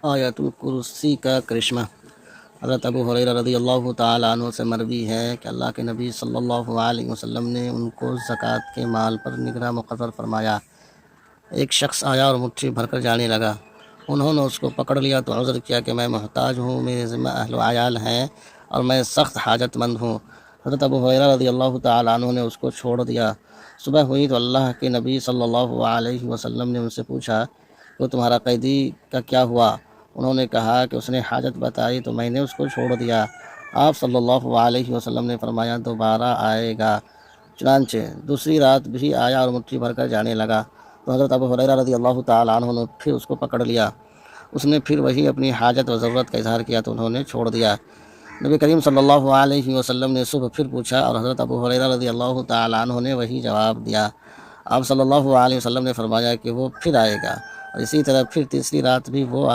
آیت الکرسی کا کرشمہ۔ حضرت ابو ہریرہ رضی اللہ تعالیٰ عنہ سے مروی ہے کہ اللہ کے نبی صلی اللہ علیہ وسلم نے ان کو زکوٰۃ کے مال پر نگراں مقرر فرمایا۔ ایک شخص آیا اور مٹھی بھر کر جانے لگا۔ انہوں نے اس کو پکڑ لیا تو عذر کیا کہ میں محتاج ہوں، میرے ذمہ اہل و عیال ہیں اور میں سخت حاجت مند ہوں۔ حضرت ابو ہریرہ رضی اللہ تعالیٰ عنہ نے اس کو چھوڑ دیا۔ صبح ہوئی تو اللہ کے نبی صلی اللہ علیہ وسلم نے ان سے پوچھا کہ تمہارا قیدی کا کیا ہوا؟ انہوں نے کہا کہ اس نے حاجت بتائی تو میں نے اس کو چھوڑ دیا۔ آپ صلی اللہ علیہ وسلم نے فرمایا دوبارہ آئے گا۔ چنانچہ دوسری رات بھی آیا اور مٹھی بھر کر جانے لگا تو حضرت ابو ہریرہ رضی اللہ تعالیٰ عنہ نے پھر اس کو پکڑ لیا۔ اس نے پھر وہی اپنی حاجت و ضرورت کا اظہار کیا تو انہوں نے چھوڑ دیا۔ نبی کریم صلی اللہ علیہ وسلم نے صبح پھر پوچھا اور حضرت ابو ہریرہ رضی اللہ تعالیٰ عنہ نے وہی جواب دیا۔ آپ صلی اللہ علیہ وسلم نے فرمایا کہ وہ پھر آئے گا، اور اسی طرح پھر تیسری رات بھی وہ